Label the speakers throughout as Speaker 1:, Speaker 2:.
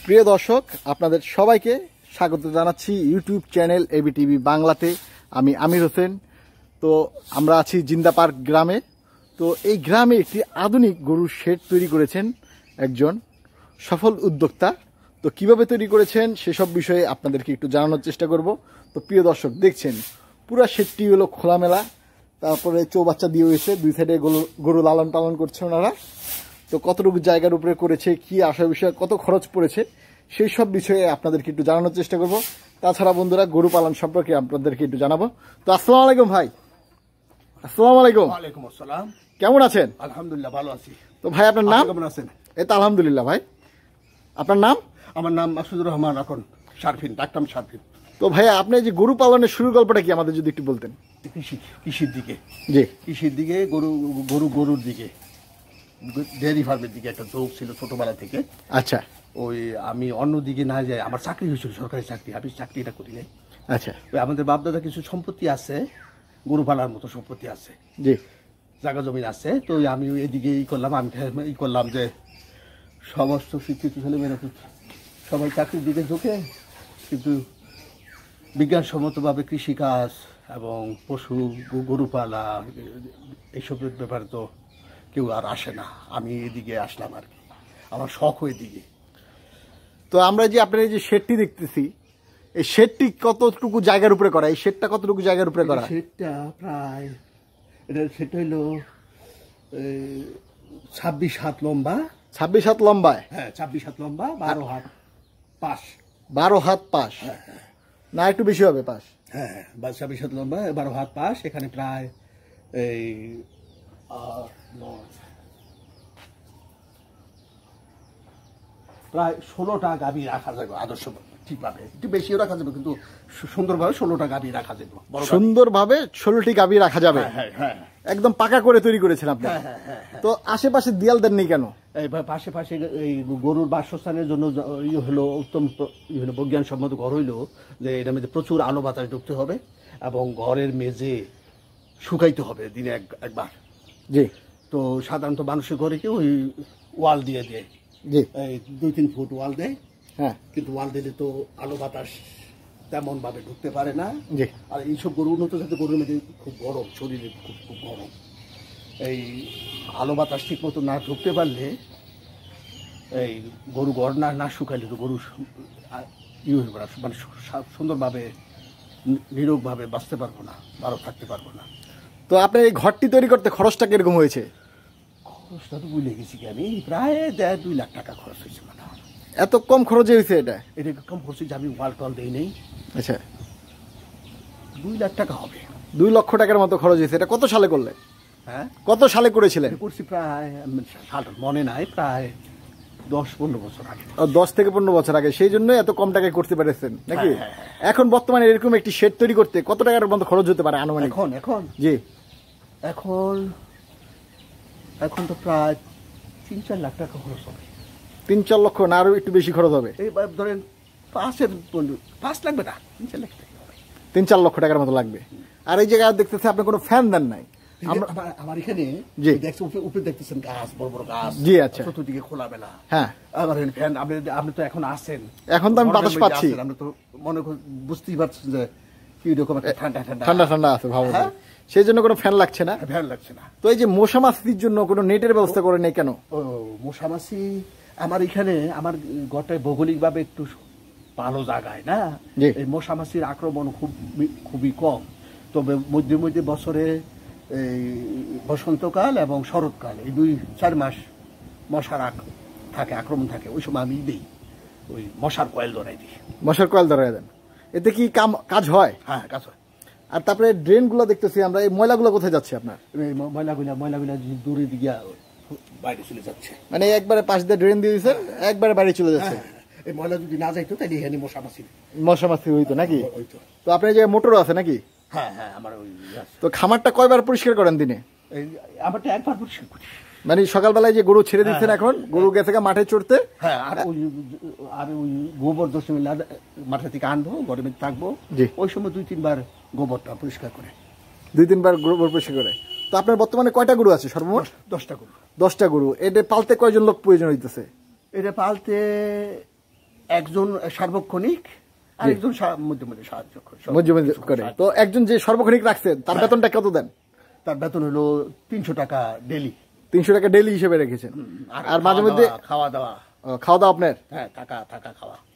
Speaker 1: প্রিয় দর্শক, আপনাদের সবাইকে স্বাগত জানাচ্ছি ইউটিউব চ্যানেল এবিটিভি বাংলাতে। আমি আমির হোসেন। তো আমরা আছি জিন্দা পার্ক গ্রামে। তো এই গ্রামে একটি আধুনিক গরুর শেড তৈরি করেছেন একজন সফল উদ্যোক্তা। তো কিভাবে তৈরি করেছেন সেসব বিষয়ে আপনাদেরকে একটু জানানোর চেষ্টা করব। তো প্রিয় দর্শক, দেখছেন পুরা শেডটি হলো খোলামেলা, তারপরে চৌবাচ্চা দিয়ে হয়েছে, দুই সাইডে গরু লালন পালন করছে ওনারা। তো কতটুকু জায়গার উপরে করেছে, কি আসা বিষয়, কত খরচ পড়েছে, সেই সব বিষয়ে আপনাদেরকে একটু জানানোর চেষ্টা করব। তাছাড়া বন্ধুরা, গরু পালন সম্পর্কে আপনাদেরকে একটু জানাবো। তো আসসালামু আলাইকুম ভাই। আসসালামু আলাইকুম।
Speaker 2: ওয়ালাইকুম আসসালাম।
Speaker 1: কেমন আছেন?
Speaker 2: আলহামদুলিল্লাহ, ভালো আছি।
Speaker 1: তো ভাই, আপনার নাম?
Speaker 2: কেমন আছেন?
Speaker 1: এই তো আলহামদুলিল্লাহ। ভাই, আপনার নাম?
Speaker 2: আমার নাম মাসুদুর রহমান, এখন শারফিন, ডাকনাম শারফিন।
Speaker 1: তো ভাই, আপনি যে গরু পালনের শুরুর গল্পটা কি আমাদের যদি একটু বলতেন।
Speaker 2: কৃষির দিকে,
Speaker 1: জি,
Speaker 2: কৃষির দিকে, গরুর দিকে, ডেয়ারি ফার্মের দিকে একটা ঝোঁক ছিল ছোটবেলা থেকে।
Speaker 1: আচ্ছা।
Speaker 2: ওই আমি অন্য দিকে না যাই, আমার চাকরি হয়েছিল, সরকারি চাকরি, আমি চাকরিটা করি নাই।
Speaker 1: আচ্ছা।
Speaker 2: ওই আমাদের বাপদাদা কিছু সম্পত্তি আছে, গরু পালার মতো সম্পত্তি আছে,
Speaker 1: জি,
Speaker 2: জায়গা জমিন আছে। তো আমি এদিকে আমি করলাম যে সমস্ত শিক্ষিত ছেলেমেয়েরা সবাই চাকরির দিকে ঝুঁকে, কিন্তু বিজ্ঞানসম্মতভাবে কৃষিকাজ এবং পশু গরু পালা এইসবের ব্যাপারে তো কেউ আর আসে না। আমি এদিকে আসলাম আর কি, আমার শখ এদিকে।
Speaker 1: তো আমরা যে আপনার এই যে শেডটি দেখতেছি, এই শেডটি কতটুকু জায়গার উপরে করা? এই শেডটা কতটুকু জায়গার উপরে করা?
Speaker 2: সেটা প্রায়, সেটা হইলো 26 হাত লম্বা।
Speaker 1: 26 হাত লম্বায়?
Speaker 2: হ্যাঁ, 26 হাত লম্বা, 12 হাত পাশ।
Speaker 1: 12 হাত পাশ না, একটু বেশি হবে পাশ?
Speaker 2: হ্যাঁ, 26 হাত লম্বা, 12 হাত পাশ। এখানে প্রায় এই প্রায় 16টা গাভী রাখা যাবে আদর্শ, ঠিকভাবে। একটু বেশিও রাখা যাবে, কিন্তু সুন্দরভাবে 16টা গাভী রাখা যাবে।
Speaker 1: সুন্দরভাবে 16টি গাভী রাখা যাবে?
Speaker 2: হ্যাঁ হ্যাঁ,
Speaker 1: একদম পাকা করে তৈরি করেছেন আপনি? তো আশেপাশে দেয়াল দেননি কেন?
Speaker 2: এই পাশে পাশে এই গরুর বাসস্থানের জন্য হলো উত্তম বিজ্ঞানসম্মত ঘর হইলো যে এটার মধ্যে প্রচুর আলো বাতাস ঢুকতে হবে এবং ঘরের মেঝে শুকাইতে হবে দিনে একবার।
Speaker 1: জি।
Speaker 2: তো সাধারণত মানুষের ঘরে কি ওই ওয়াল দিয়ে দেয়,
Speaker 1: জি,
Speaker 2: এই 2-3 ফুট ওয়াল দেয়।
Speaker 1: হ্যাঁ,
Speaker 2: কিন্তু ওয়াল দিলে তো আলো বাতাস তেমন ভাবে ঢুকতে পারে না।
Speaker 1: জি।
Speaker 2: আর এইসব গরু উন্নত জাতের গরুর মধ্যে খুব গরম, শরীরে খুব গরম। এই আলো বাতাস ঠিক মতো না ঢুকতে পারলে, এই গরু ঘর না শুকাইলে তো গরু মানে সুন্দরভাবে নিরোগভাবে বাঁচতে পারবো না, ভালো থাকতে পারবো না।
Speaker 1: তো আপনার এই ঘরটি তৈরি করতে খরচটা কিরকম হয়েছে?
Speaker 2: খরচটা তো বুঝলে গেছি কি আমি, প্রায় 2 লাখ টাকা খরচ হয়েছে। মানে
Speaker 1: এত কম খরচে হয়েছে এটা?
Speaker 2: এটা কম খরচ হয়েছে, আমি ওয়াল টল দিই নেই।
Speaker 1: আচ্ছা,
Speaker 2: 2 লাখ টাকা হবে।
Speaker 1: 2 লক্ষ টাকার মতো খরচ হয়েছে। এটা কত সালে করলেন?
Speaker 2: হ্যাঁ,
Speaker 1: কত সালে করেছিলেন?
Speaker 2: করছি প্রায়, সাল মনে নাই, প্রায় 10-15 বছর আগে।
Speaker 1: 10 থেকে 15 বছর আগে, সেই জন্য এত কম টাকায় করতে পেরেছেন নাকি?
Speaker 2: হ্যাঁ।
Speaker 1: এখন বর্তমানে এরকম একটি শেড তৈরি করতে কত টাকার মতো খরচ হতে পারে আনুমানিক?
Speaker 2: এখন
Speaker 1: জি,
Speaker 2: এখন তো প্রায় 3-4 লাখ টাকা খরচ হবে।
Speaker 1: 3-4 লক্ষ না, আরো একটু বেশি খরচ হবে?
Speaker 2: এইবার ধরেন 5 লাগবে না, 3-4 লাখ টাকা হবে।
Speaker 1: 3-4 লক্ষ টাকার মতো লাগবে। আর এই জায়গায় দেখতেছে আপনি কোনো ফ্যান দেন নাই?
Speaker 2: আমার এখানে উপরে দেখতেছেন গাছ, বড় বড় গাছ।
Speaker 1: জি, আচ্ছা।
Speaker 2: চতুর্দিকে খোলামেলা।
Speaker 1: হ্যাঁ,
Speaker 2: আমার ফ্যান, আপনি তো এখন আছেন,
Speaker 1: এখন তো আমি বাতাস পাচ্ছি।
Speaker 2: আপনি তো মনে বুঝতেই পারছেন যে কি রকম একটা ঠান্ডা
Speaker 1: ঠান্ডা আছে ভাব, সেই জন্য কোনো ফ্যান লাগছে না?
Speaker 2: ফ্যান লাগছে না।
Speaker 1: তো এই যে মশা মাছির জন্য কোনো নেটের ব্যবস্থা করে নেই কেন?
Speaker 2: ও, মশা মাছি আমার এখানে, আমার ঘরটায় ভৌগোলিকভাবে একটু ভালো জায়গায় না, এই মশা মাছির আক্রমণ খুবই কম। তবে মধ্যে মধ্যে বছরে এই বসন্তকাল এবং শরৎকাল, এই 2-4 মাস মশার আক্রমণ থাকে। ওই সময় আমি দিই ওই মশার কয়েল ধরাই দিই।
Speaker 1: মশার কয়েল ধরাই দেন? এতে কি কাজ হয়?
Speaker 2: হ্যাঁ, কাজ হয়।
Speaker 1: আর তারপরে ড্রেন গুলো দেখতেছি আমরা, এই ময়লাগুলো কোথায় যাচ্ছে আপনার?
Speaker 2: ময়লাগুলা দূরে দিকে বাইরে চলে যাচ্ছে।
Speaker 1: মানে একবারে পাশ দিয়ে ড্রেন দিয়ে দিচ্ছেন, একবারে বাইরে চলে যাচ্ছে?
Speaker 2: এই ময়লা যদি না যাইতো তাহলে এখানে
Speaker 1: মশা মাছি হইতো নাকি? তো আপনার যে মোটর আছে নাকি?
Speaker 2: হ্যাঁ, আমার ওই।
Speaker 1: তো খামারটা কয়বার পরিষ্কার করেন দিনে?
Speaker 2: আমারটা একবার পরিষ্কার করি।
Speaker 1: মানে সকালবেলায় যে গরু ছেড়ে দিচ্ছেন, এখন গরু গেছে মাঠে চড়তে,
Speaker 2: হ্যাঁ, আর ওই গোবর মাঠে থেকে আনবো, ঘরের মধ্যে থাকবো, ওই সময় 2-3 বার গোবরটা পরিষ্কার করে।
Speaker 1: 2-3 বার গোবর পরিষ্কার করে। তো আপনার বর্তমানে কয়টা গরু আছে সর্বমোট?
Speaker 2: 10টা গরু।
Speaker 1: 10টা গরু। এটা পালতে কয়জন লোক প্রয়োজন হইতেছে?
Speaker 2: এটা পালতে একজন সার্বক্ষণিক আর একজন মধ্যে মধ্যে সাহায্য
Speaker 1: করে। তো একজন যে সর্বক্ষণিক রাখছেন তার বেতনটা কত দেন?
Speaker 2: তার বেতন হলো 300 টাকা ডেলি।
Speaker 1: 300 টাকা ডেলি হিসেবে রেখেছেন। আর মাঝে মধ্যে
Speaker 2: খাওয়া দাওয়া
Speaker 1: আপনার?
Speaker 2: হ্যাঁ,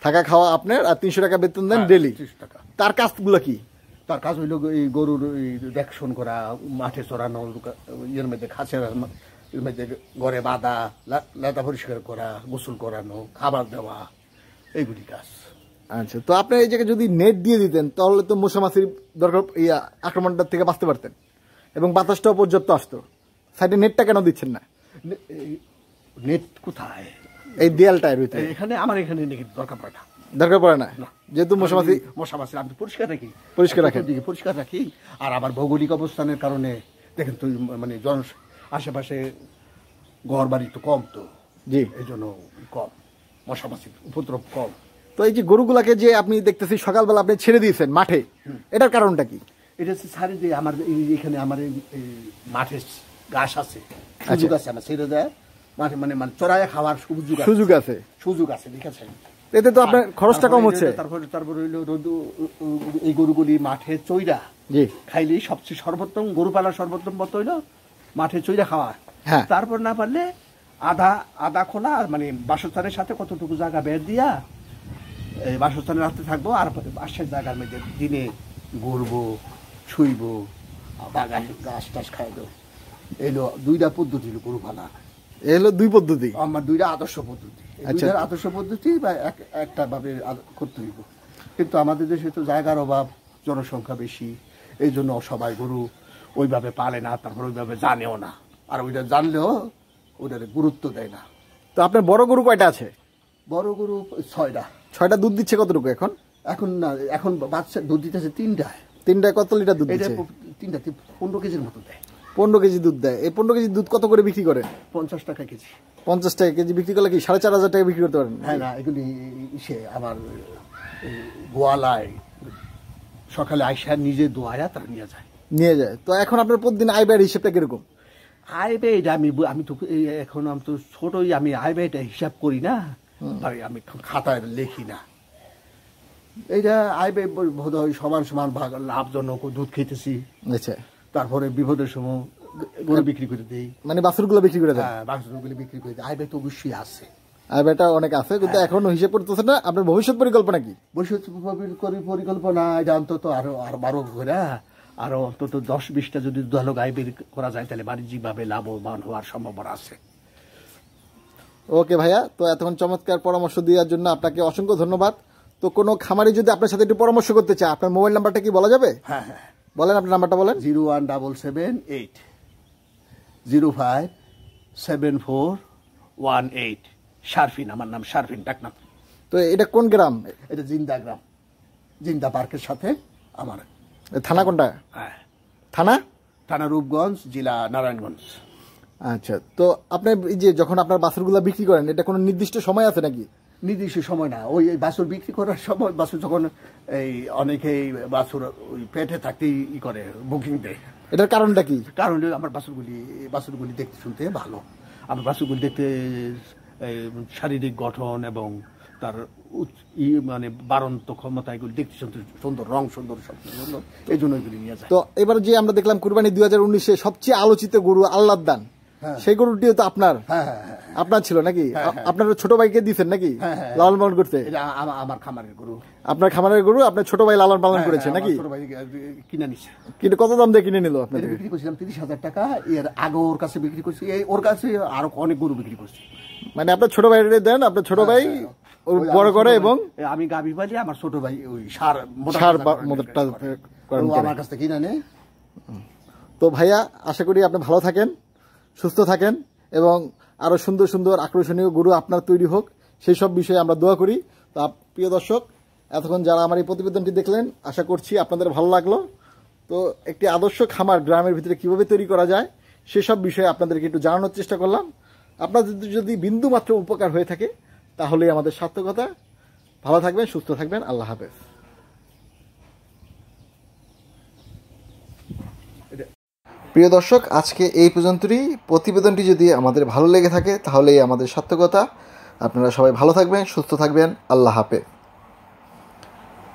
Speaker 1: থাকা খাওয়া আপনার, আর 300 টাকা বেতন দেন ডেলি। তার কাজগুলো কি?
Speaker 2: তার কাজ হইলো এই গরুর দেখশন করা, মাঠে চড়ানো, ইয়ের মধ্যে খাঁচের মধ্যে ঘরে বাঁধা, লেদা পরিষ্কার করা, গোসল করানো, খাবার দেওয়া, এইগুলি কাজ।
Speaker 1: আচ্ছা, তো আপনি এই জায়গায় যদি নেট দিয়ে দিতেন তাহলে তো মশা মাছির দরকার আক্রমণটার থেকে বাঁচতে পারতেন এবং বাতাসটাও পর্যাপ্ত আসতো। সাইডে নেটটা কেন দিচ্ছেন না?
Speaker 2: নেট কোথায়?
Speaker 1: এই দেয়ালটার ভিতরে।
Speaker 2: এখানে আমার এখানে নেট দরকার
Speaker 1: পড়ে না, যেহেতু মশা
Speaker 2: মাছি আমি পরিষ্কার
Speaker 1: রাখি।
Speaker 2: আর আবার ভৌগোলিক অবস্থানের কারণে দেখেন তো, মানে আশেপাশে ঘর বাড়ি তো কম, তো
Speaker 1: জি
Speaker 2: এই জন্য কম মশা মাছির উপদ্রব কম।
Speaker 1: তো এই যে গরুগুলাকে যে আপনি দেখতেছি সকালবেলা আপনি ছেড়ে দিয়েছেন মাঠে, এটার কারণটা কি?
Speaker 2: এটা হচ্ছে ছাড়ি দিয়ে আমার এখানে আমার মাঠে ঘাস আছে, সুযোগ আছে, আমার ছেড়ে দেয় মাঠে, মানে চড়াইয়া খাওয়ার সুযোগ আছে, ঠিক আছে।
Speaker 1: এতে তো আপনার খরচটা কম হচ্ছে।
Speaker 2: তারপরে হইলো এই গরুগুলি মাঠে চইরা খাইলেই সবচেয়ে সর্বোত্তম, গরু পালার সর্বোত্তম পথ হইলো মাঠে চইরা খাওয়া। তারপর না পারলে আধা খোলা, মানে বাসস্থানের সাথে কতটুকু জায়গা বের দিয়া এই বাসস্থানে রাখতে থাকবো, আর পাশের জায়গার মধ্যে দিনে ঘুরবো, শুইবো, বাগানে গাছ টাছ খাইবো। এলো 2টা পদ্ধতি গরু পালা।
Speaker 1: এলো 2 পদ্ধতি,
Speaker 2: আমার 2টা আদর্শ পদ্ধতি। আদর্শ পদ্ধতি বা একটা ভাবে করতে হইব, কিন্তু আমাদের দেশে তো জায়গার অভাব, জনসংখ্যা বেশি, এই জন্য সবাই গরু ওইভাবে পালে না, তারপর ওইভাবে জানেও না, আর ওইটা জানলেও ওইটার গুরুত্ব দেয় না।
Speaker 1: তো আপনার বড় গরু কয়টা আছে?
Speaker 2: বড় গরু 6টা।
Speaker 1: 6টা দুধ দিচ্ছে কতটুকু এখন?
Speaker 2: এখন বাচ্চা দুধ দিতেছে 3টায়।
Speaker 1: 3টায় কত লিটার দুধ দিচ্ছে?
Speaker 2: 3টাতে 15 কেজির মতো দেয়।
Speaker 1: 15 কেজি দুধ দেয়। এই 15 কেজি দুধ কত করে বিক্রি করে?
Speaker 2: 50 টাকা কেজি।
Speaker 1: 50 টাকা কেজি বিক্রি করলে কি 4,500 টাকা বিক্রি করতে পারেন?
Speaker 2: হ্যাঁ, না, এগুলি আমার গোয়ালায় সকালে আইসা নিজে দোয়ায়া তারা নিয়ে যায়। তো এখন আপনার প্রতিদিন আয় ব্যয়ের হিসেবটা কিরকম? আয় ব্যয় আমি তো এখন আমি তো ছোটই, আমি আয় ব্যয়টা হিসাব করি না, আমি খাতায় লিখি না। এইটা আয় ব্যয় বোধ হয় সমান ভাগ, লাভজনক দুধ খেতেছি।
Speaker 1: আচ্ছা,
Speaker 2: তারপরে বিপদের সময় গরু বিক্রি করে দিই,
Speaker 1: মানে বাছুরগুলো বিক্রি করে দেয়।
Speaker 2: হ্যাঁ, বাছুরগুলো বিক্রি করে দিই। আয় ব্যয় তো অবশ্যই আছে,
Speaker 1: আয় ব্যয়টা অনেক আছে, কিন্তু এখনো হিসেব করতেছে না। আপনার ভবিষ্যৎ পরিকল্পনা কি?
Speaker 2: ভবিষ্যৎ পরিকল্পনা এটা অন্তত আরো 12 করে, আরো অন্তত 10-20টা যদি দুধালো গাই বের করা যায়, তাহলে বাণিজ্যিকভাবে লাভবান হওয়ার সম্ভাবনা আছে।
Speaker 1: ওকে ভাইয়া, তো এতক্ষণ চমৎকার পরামর্শ দেওয়ার জন্য আপনাকে অসংখ্য ধন্যবাদ। তো কোনো খামারি যদি আপনার সাথে একটু পরামর্শ করতে চায়, আপনার মোবাইল নাম্বারটা কি বলা যাবে?
Speaker 2: হ্যাঁ,
Speaker 1: বলেন, আপনার নাম্বারটা বলেন।
Speaker 2: 01778057418। শারফিন, আমার নাম শারফিন টাকনাফ।
Speaker 1: তো এটা কোন গ্রাম?
Speaker 2: এটা জিন্দা গ্রাম, জিন্দা পার্কের সাথে আমার।
Speaker 1: থানা কোনটা?
Speaker 2: হ্যাঁ, থানা রূপগঞ্জ, জেলা নারায়ণগঞ্জ।
Speaker 1: আচ্ছা, তো আপনি যে যখন আপনার বাছুরগুলো বিক্রি করেন, এটা কোনো নির্দিষ্ট সময় আছে নাকি?
Speaker 2: নির্দিষ্ট সময় না, ওই বাছুর বিক্রি করার সময় বাছুর যখন এই অনেকেই বাছুর ওই পেটে থাকতেই করে, বুকিং দেয়।
Speaker 1: এটার কারণটা কি?
Speaker 2: কারণ আমার বাছুরগুলি দেখতে শুনতে ভালো, আমার বাছুরগুলি দেখতে শারীরিক গঠন এবং তার মানে বাড়ন্ত ক্ষমতা, এগুলি দেখতে শুনতে সুন্দর, রং সুন্দর, সব সুন্দর, এই জন্য এগুলি নিয়ে যায়।
Speaker 1: তো এবার যে আমরা দেখলাম কুরবানি 2019-এ সবচেয়ে আলোচিত গরু আল্লাহর দান, সেই গরুটিও তো আপনার আপনার ছিল নাকি? আপনার ছোট ভাইকে দিয়েছেন নাকি লালন পালন করতে?
Speaker 2: আমার খামারের গরু।
Speaker 1: আপনার খামারের গরু আপনার ছোট ভাই লালন পালন করেছে নাকি?
Speaker 2: ছোট ভাই কিনে নিছে।
Speaker 1: কিন্তু কত দাম দিয়ে কিনে নিল? আপনার
Speaker 2: বিক্রি করছিলাম 30,000 টাকা। এর আগে ওর কাছে বিক্রি করছি, ওর কাছে আরো অনেক গরু বিক্রি করছি।
Speaker 1: মানে আপনার ছোট ভাই দেন, আপনার ছোট ভাই বড় করে, এবং
Speaker 2: আমি গাভী পালি, আমার ছোট ভাই ওই সার আমার কাছ থেকে কিনে নেয়।
Speaker 1: তো ভাইয়া, আশা করি আপনি ভালো থাকেন, সুস্থ থাকেন, এবং আরো সুন্দর সুন্দর আকর্ষণীয় গরু আপনার তৈরি হোক, সেই সব বিষয়ে আমরা দোয়া করি। তো প্রিয় দর্শক, এতক্ষণ যারা আমার এই প্রতিবেদনটি দেখলেন, আশা করছি আপনাদের ভালো লাগলো। তো একটি আদর্শ খামার গ্রামের ভিতরে কিভাবে তৈরি করা যায় সেসব বিষয়ে আপনাদেরকে একটু জানানোর চেষ্টা করলাম। আপনাদের যদি বিন্দু মাত্র উপকার হয়ে থাকে তাহলেই আমাদের সার্থকতা। ভালো থাকবেন, সুস্থ থাকবেন, আল্লাহ হাফেজ। প্রিয় দর্শক, আজকে এই পর্যন্তই। প্রতিবেদনটি যদি আমাদের ভালো লেগে থাকে তাহলেই আমাদের সার্থকতা। আপনারা সবাই ভালো থাকবেন, সুস্থ থাকবেন। আল্লাহ হাফেজ।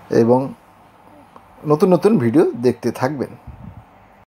Speaker 1: এবং নতুন নতুন ভিডিও দেখতে থাকবেন।